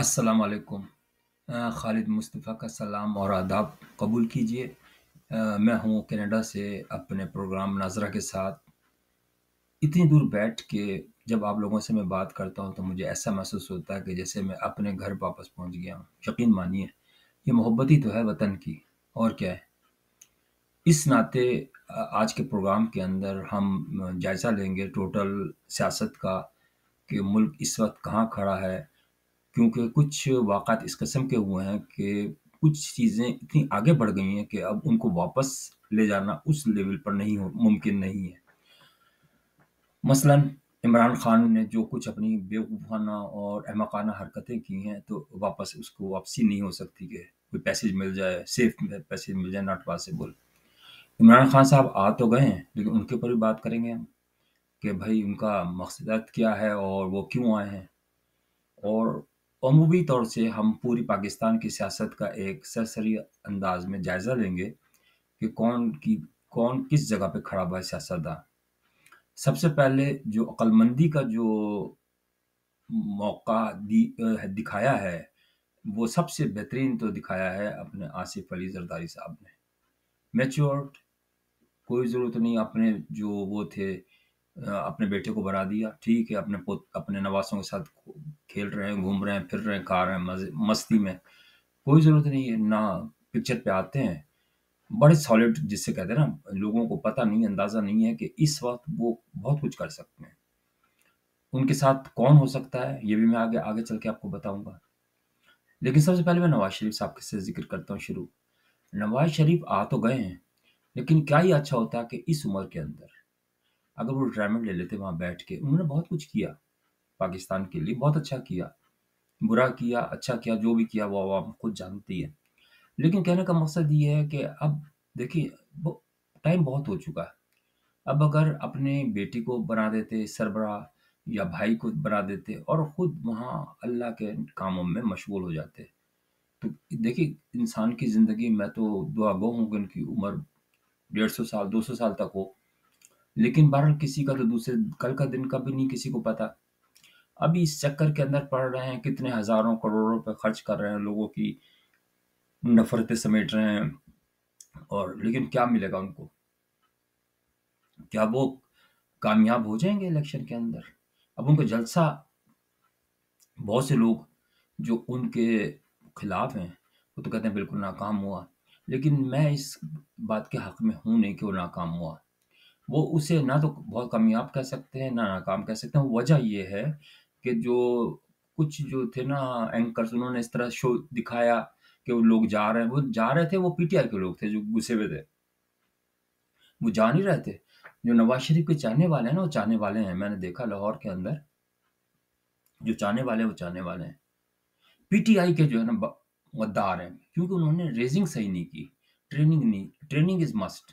السلام علیکم۔ خالد مصطفیٰ کا سلام اور آداب قبول کیجیے۔ میں ہوں کینیڈا سے اپنے پروگرام ناظرہ کے ساتھ۔ اتنی دور بیٹھ کے جب آپ لوگوں سے میں بات کرتا ہوں تو مجھے ایسا محسوس ہوتا ہے کہ جیسے میں اپنے گھر واپس پہنچ گیا ہوں۔ یقین مانیے، یہ محبت ہی تو ہے وطن کی، اور کیا ہے۔ اس ناطے آج کے پروگرام کے اندر ہم جائزہ لیں گے ٹوٹل سیاست کا کہ ملک اس وقت کہاں کھڑا ہے، کیونکہ کچھ واقعات اس قسم کے ہوئے ہیں کہ کچھ چیزیں اتنی آگے بڑھ گئی ہیں کہ اب ان کو واپس لے جانا اس لیول پر ممکن نہیں ہے۔ مثلا عمران خان نے جو کچھ اپنی بیوقوفانہ اور احمقانہ حرکتیں کی ہیں تو واپس اس کو واپسی نہیں ہو سکتی کہ کوئی پیسج مل جائے، سیف پیسج مل جائے، ناٹ پاسبل۔ عمران خان صاحب آ تو گئے ہیں، لیکن ان کے اوپر بھی بات کریں گے ہم کہ بھائی ان کا مقصد کیا ہے اور وہ کیوں آئے ہیں، اور عمومی طور سے ہم پوری پاکستان کی سیاست کا ایک سرسری انداز میں جائزہ لیں گے کہ کون کس جگہ پہ کھڑا ہوا ہے سیاستدان۔ سب سے پہلے جو عقل مندی کا جو موقع دکھایا ہے، وہ سب سے بہترین تو دکھایا ہے اپنے آصف علی زرداری صاحب نے۔ میچورڈ، کوئی ضرورت نہیں اپنے جو وہ تھے اپنے بیٹے کو بنا دیا، ٹھیک ہے، اپنے نواسوں کے ساتھ کھیل رہے ہیں، گھوم رہے ہیں، پھر رہے ہیں، کھا رہے ہیں مستی میں، کوئی ضرورت نہیں ہے نہ پکچر پہ آتے ہیں بڑے سالڈ، جس سے کہتے ہیں نا، لوگوں کو پتہ نہیں، اندازہ نہیں ہے کہ اس وقت وہ بہت کچھ کر سکتے ہیں۔ ان کے ساتھ کون ہو سکتا ہے یہ بھی میں آگے چل کے آپ کو بتاؤں گا، لیکن سب سے پہلے میں نواز شریف صاحب سے ذکر کرتا ہوں شروع۔ نواز شریف آ تو گئے ہیں، لیکن کیا ہی اچھا ہوتا کہ اس عمر کے اندر اگر وہ ریٹائرمنٹ لے لیتے وہاں بیٹھ کے۔ انہوں نے بہت کچھ کیا پاکستان کے لیے، بہت اچھا کیا، برا کیا، اچھا کیا، جو بھی کیا وہ عوام خود جانتی ہے۔ لیکن کہنے کا مقصد یہ ہے کہ اب دیکھیے ٹائم بہت ہو چکا ہے۔ اب اگر اپنے بیٹی کو بنا دیتے سربراہ یا بھائی کو بنا دیتے اور خود وہاں اللہ کے کاموں میں مشغول ہو جاتے، تو دیکھیے انسان کی زندگی میں تو دعا گو ہوں کہ ان کی عمر 150 سال 200 سال تک ہو، لیکن بہرحال کسی کا تو دوسرے کل کا دن کا بھی نہیں کسی کو پتا۔ ابھی اس چکر کے اندر پڑ رہے ہیں، کتنے ہزاروں کروڑوں روپے خرچ کر رہے ہیں، لوگوں کی نفرتیں سمیٹ رہے ہیں، اور لیکن کیا ملے گا ان کو؟ کیا وہ کامیاب ہو جائیں گے الیکشن کے اندر؟ اب ان کا جلسہ، بہت سے لوگ جو ان کے خلاف ہیں وہ تو کہتے ہیں بالکل ناکام ہوا، لیکن میں اس بات کے حق میں ہوں نہیں کہ وہ ناکام ہوا۔ وہ اسے نہ تو بہت کامیاب کہہ سکتے ہیں نہ ناکام کہہ سکتے ہیں۔ وجہ یہ ہے کہ جو کچھ جو تھے نا اینکرز، انہوں نے اس طرح شو دکھایا کہ وہ لوگ جا رہے تھے، وہ پی ٹی آئی کے لوگ تھے جو گھسے ہوئے تھے، وہ جا نہیں رہے تھے۔ جو نواز شریف کے چاہنے والے ہیں نا، وہ چاہنے والے ہیں، میں نے دیکھا لاہور کے اندر جو چاہنے والے ہیں وہ چاہنے والے ہیں۔ پی ٹی آئی کے جو ہے نا غدار ہیں، کیونکہ انہوں نے ریزنگ صحیح نہیں کی، ٹریننگ از مسٹ۔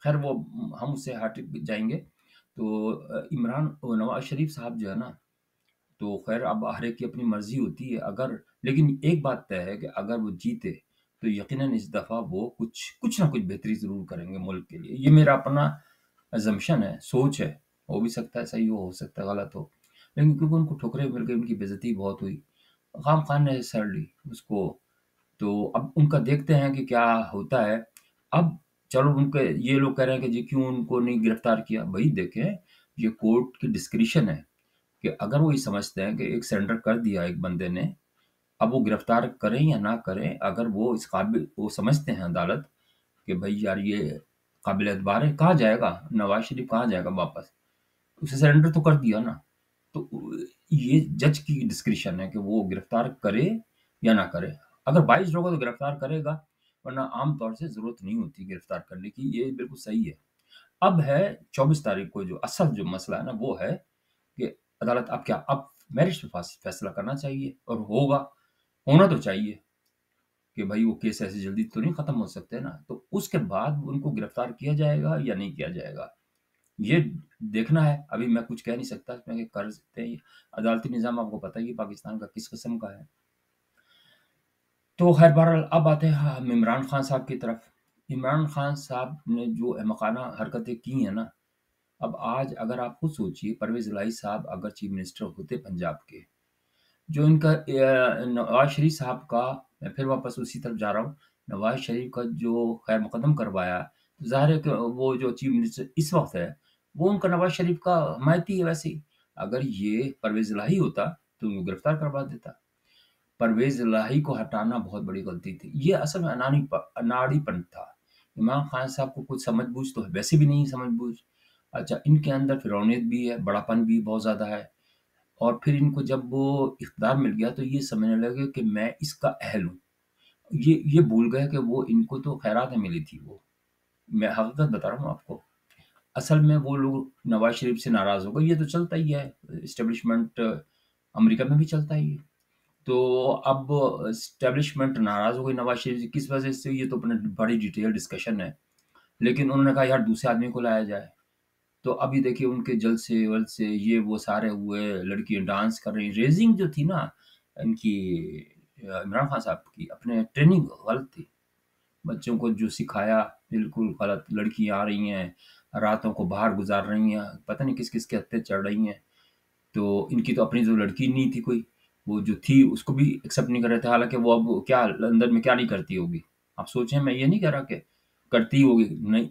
خیر وہ ہم اس سے ہٹ جائیں گے۔ تو نواز شریف صاحب جو ہے نا، تو خیر اب ہر ایک کی اپنی مرضی ہوتی ہے، لیکن ایک بات طے ہے کہ اگر وہ جیتے تو یقیناً اس دفعہ وہ کچھ نہ کچھ بہتری ضرور کریں گے ملک کے لیے۔ یہ میرا اپنا ازمپشن ہے، سوچ ہے، ہو بھی سکتا ہے صحیح ہو سکتا ہے غلط ہو، لیکن کیونکہ ان کو ٹھوکریں مل گئی، ان کی بے عزتی بہت ہوئی، خام خان نے سر لی اس کو، تو اب ان کا دیکھتے ہیں کہ کیا ہوتا ہے۔ اب چلو ان کے یہ لوگ کہہ رہے ہیں کہ جی کیوں ان کو نہیں گرفتار کیا؟ بھائی دیکھیں، یہ کورٹ کی ڈسکریشن ہے کہ اگر وہ یہ سمجھتے ہیں کہ ایک سرنڈر کر دیا ایک بندے نے، اب وہ گرفتار کریں یا نہ کریں، اگر وہ اس قابل وہ سمجھتے ہیں عدالت کہ بھائی یار یہ قابل اعتبار ہے، کہاں جائے گا نواز شریف؟ کہاں جائے گا واپس؟ اسے سرنڈر تو کر دیا نا۔ تو یہ جج کی ڈسکریشن ہے کہ وہ گرفتار کرے یا نہ کرے۔ اگر 22 ہوگا تو گرفتار کرے گا، ورنہ عام طور سے ضرورت نہیں ہوتی گرفتار کرنے کی، یہ بالکل صحیح ہے۔ اب ہے 24 تاریخ کو جو اصل جو مسئلہ ہے نا، وہ ہے کہ عدالت اب میرٹ پہ فیصلہ کرنا چاہیے، اور ہونا تو چاہیے کہ بھائی وہ کیس ایسی جلدی تو نہیں ختم ہو سکتے نا، تو اس کے بعد ان کو گرفتار کیا جائے گا یا نہیں کیا جائے گا، یہ دیکھنا ہے۔ ابھی میں کچھ کہہ نہیں سکتا اس میں کہ کر سکتے ہیں۔ عدالتی نظام آپ کو پتہ ہی پاکستان کا کس قسم کا ہے۔ تو خیر بہرحال اب آتے ہیں ہم عمران خان صاحب کی طرف۔ عمران خان صاحب نے جو احمقانہ حرکتیں کی ہیں نا، اب آج اگر آپ خود سوچئے، پرویز الہی صاحب اگر چیف منسٹر ہوتے پنجاب کے، جو ان کا نواز شریف صاحب کا، میں پھر واپس اسی طرف جا رہا ہوں، نواز شریف کا جو خیر مقدم کروایا، تو ظاہر ہے کہ وہ جو چیف منسٹر اس وقت ہے وہ ان کا نواز شریف کا حمایتی ہے ویسے ہی۔ اگر یہ پرویز الہی ہوتا تو ان کو گرفتار کروا دیتا۔ پرویز الہی کو ہٹانا بہت بڑی غلطی تھی، یہ اصل میں اناڑی پن تھا۔ عمران خان صاحب کو کچھ سمجھ بوجھ تو ویسے بھی نہیں سمجھ بوجھ، اچھا ان کے اندر فرعونیت بھی ہے، بڑا پن بھی بہت زیادہ ہے، اور پھر ان کو جب وہ اقتدار مل گیا تو یہ سمجھنے لگے کہ میں اس کا اہل ہوں۔ یہ بھول گئے کہ وہ ان کو تو خیراتیں ملی تھی، وہ میں حقیقت بتا رہا ہوں آپ کو۔ اصل میں وہ لوگ نواز شریف سے ناراض ہو گئے، یہ تو چلتا ہی ہے، اسٹیبلشمنٹ امریکہ میں بھی چلتا ہی ہے۔ تو اب اسٹیبلشمنٹ ناراض ہو گئی نواز شریف سے، کس وجہ سے، یہ تو اپنے بڑی ڈیٹیل ڈسکشن ہے، لیکن انہوں نے کہا یار دوسرے آدمی کو لایا جائے۔ تو ابھی دیکھیے ان کے جلسے ولسے یہ وہ سارے ہوئے، لڑکیاں ڈانس کر رہی، ریزنگ جو تھی نا ان کی، عمران خان صاحب کی اپنے ٹریننگ غلط تھی، بچوں کو جو سکھایا بالکل غلط، لڑکیاں آ رہی ہیں راتوں کو باہر گزار رہی ہیں، پتہ نہیں کس کس کے ہتھے چڑھ رہی ہیں، تو ان کی تو اپنی جو لڑکی نہیں تھی کوئی، وہ جو تھی اس کو بھی ایکسیپٹ نہیں کر رہے تھے، حالانکہ وہ اب کیا لندن میں کیا نہیں کرتی ہوگی، آپ سوچیں، میں یہ نہیں کہہ رہا کہ کرتی ہوگی، نہیں،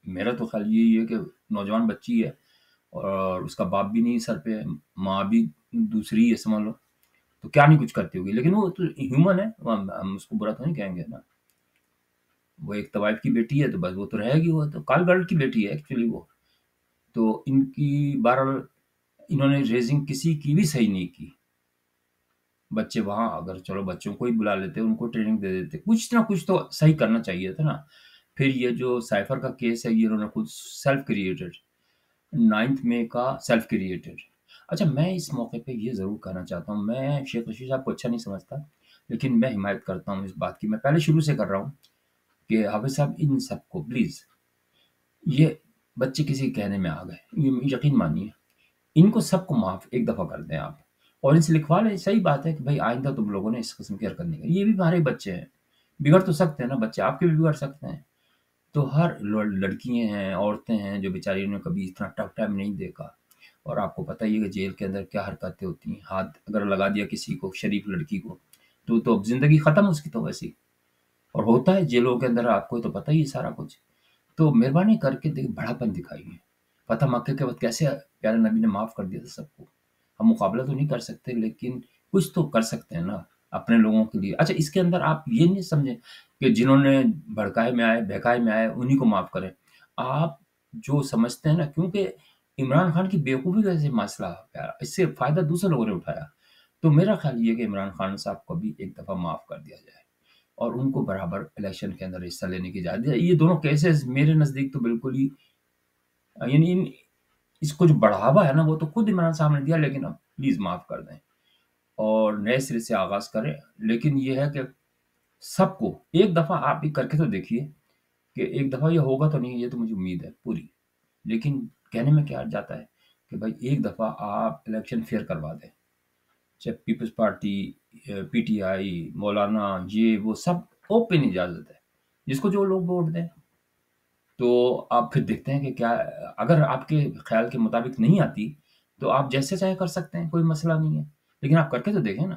میرا تو خیال یہی ہے کہ نوجوان بچی ہے اور اس کا باپ بھی نہیں سر پہ، ماں بھی دوسری ہے سمجھ لو، تو کیا نہیں کچھ کرتی ہوگی، لیکن وہ تو ہیومن ہے، ہم اس کو برا تو نہیں کہیں گے نا، وہ ایک طوائف کی بیٹی ہے تو بس وہ تو رہے گی، وہ تو کال گرل کی بیٹی ہے ایکچولی وہ، تو ان کی بہرحال انہوں نے ریزنگ کسی کی بھی صحیح نہیں کی، بچے وہاں اگر چلو بچوں کو ہی بلا لیتے، ان کو ٹریننگ دے دیتے، کچھ نہ کچھ تو صحیح کرنا چاہیے تھا نا۔ پھر یہ جو سائفر کا کیس ہے، یہ انہوں نے خود سیلف کریٹڈ، 9 مئی کا سیلف کریٹڈ۔ اچھا میں اس موقع پہ یہ ضرور کہنا چاہتا ہوں، میں شیخ رشید صاحب کو اچھا نہیں سمجھتا، لیکن میں حمایت کرتا ہوں اس بات کی، میں پہلے شروع سے کر رہا ہوں کہ حافظ صاحب ان سب کو پلیز، یہ بچے کسی کے کہنے میں آ گئے، یقین مانیے، ان کو سب کو معاف ایک دفعہ کر دیں آپ، اور ان سے لکھوا لیں، صحیح بات ہے کہ بھائی آئندہ تم لوگوں نے اس قسم کی حرکت نہیں کی، یہ بھی ہمارے بچے ہیں، بگڑ تو سکتے ہیں نا بچے، آپ کے بھی بگڑ سکتے ہیں، تو ہر لڑکیاں ہیں، عورتیں ہیں جو بیچاری نے کبھی اتنا ٹف ٹائم نہیں دیکھا، اور آپ کو پتہ ہی ہے کہ جیل کے اندر کیا حرکتیں ہوتی ہیں، ہاتھ اگر لگا دیا کسی کو، شریف لڑکی کو، تو اب زندگی ختم اس کی تو ویسی، اور ہوتا ہے جیلوں کے اندر، آپ کو تو پتہ ہی ہے سارا کچھ، تو مہربانی کر کے بڑا پن دکھائیے، فتح مکہ کے وقت کیسے پیارے نبی نے معاف کر دیا تھا سب کو، ہم مقابلہ تو نہیں کر سکتے لیکن کچھ تو کر سکتے ہیں نا اپنے لوگوں کے لیے۔ اچھا اس کے اندر آپ یہ نہیں سمجھیں کہ جنہوں نے بھڑکائے میں آئے، بہکائے میں آئے، انہی کو معاف کریں، آپ جو سمجھتے ہیں نا، کیونکہ عمران خان کی بیوقوفی کا سے مسئلہ ہے، اس سے فائدہ دوسرے لوگوں نے اٹھایا، تو میرا خیال یہ کہ عمران خان صاحب کو بھی ایک دفعہ معاف کر دیا جائے، اور ان کو برابر الیکشن کے اندر حصہ لینے کی اجازت دی۔ یہ دونوں کیسز میرے نزدیک تو بالکل ہی، یعنی اس کو جو بڑھاوا ہے نا وہ تو خود عمران صاحب نے دیا، لیکن اب پلیز معاف کر دیں اور نئے سرے سے آغاز کریں، لیکن یہ ہے کہ سب کو ایک دفعہ آپ بھی کر کے تو دیکھیے، کہ ایک دفعہ یہ ہوگا تو نہیں، یہ تو مجھے امید ہے پوری، لیکن کہنے میں کیا جاتا ہے کہ بھائی ایک دفعہ آپ الیکشن فیئر کروا دیں، چاہے پیپلز پارٹی، پی ٹی آئی، مولانا، یہ وہ سب اوپن اجازت ہے، جس کو جو لوگ ووٹ دیں، تو آپ پھر دیکھتے ہیں کہ کیا، اگر آپ کے خیال کے مطابق نہیں آتی تو آپ جیسے چاہے کر سکتے ہیں، کوئی مسئلہ نہیں ہے، لیکن آپ کر کے تو دیکھیں نا،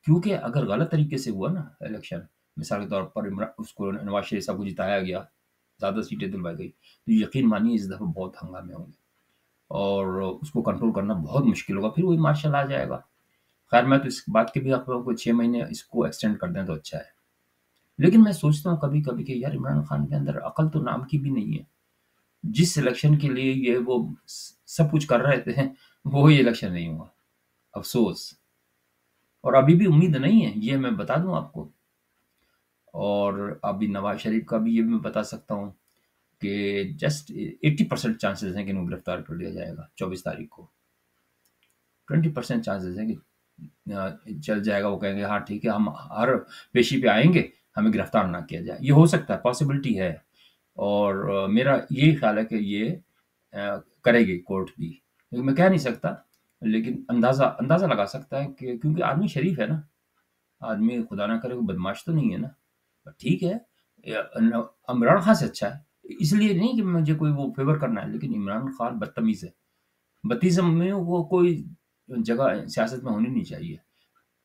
کیونکہ اگر غلط طریقے سے ہوا نا الیکشن، مثال کے طور پر اس کو نواز شریف صاحب کو جتایا گیا، زیادہ سیٹیں دلوائی گئی، تو یقین مانیے اس دفعہ بہت ہنگامے ہوں گے اور اس کو کنٹرول کرنا بہت مشکل ہوگا، پھر وہی مارشل آ جائے گا۔ خیر میں تو اس بات کے بھی حق میں کو 6 مہینے اس کو ایکسٹینڈ کر دیں تو اچھا ہے، لیکن میں سوچتا ہوں کبھی کبھی کہ یار عمران خان کے اندر عقل تو نام کی بھی نہیں ہے، جس الیکشن کے لیے یہ وہ سب کچھ کر رہے تھے وہی الیکشن نہیں ہوا، افسوس، اور ابھی بھی امید نہیں ہے، یہ میں بتا دوں آپ کو، اور ابھی نواز شریف کا بھی یہ بھی میں بتا سکتا ہوں کہ جسٹ 80% چانسز ہیں کہ انہیں گرفتار کر لیا جائے گا 24 تاریخ کو، 20% چانسز ہیں کہ چل جائے گا، وہ کہیں گے ہاں ٹھیک ہے ہم ہر پیشی پہ آئیں گے، ہمیں گرفتار نہ کیا جائے، یہ ہو سکتا ہے، پاسبلٹی ہے، اور میرا یہی خیال ہے کہ یہ کرے گی کورٹ بھی، لیکن میں کہہ نہیں سکتا، لیکن اندازہ لگا سکتا ہے کہ کیونکہ آدمی شریف ہے نا، آدمی خدا نہ کرے کوئی بدماش تو نہیں ہے نا، ٹھیک ہے، عمران خان سے اچھا ہے، اس لیے نہیں کہ مجھے کوئی وہ فیور کرنا ہے، لیکن عمران خان بدتمیز ہے، بدتمیزم میں وہ کوئی جگہ سیاست میں ہونی نہیں چاہیے،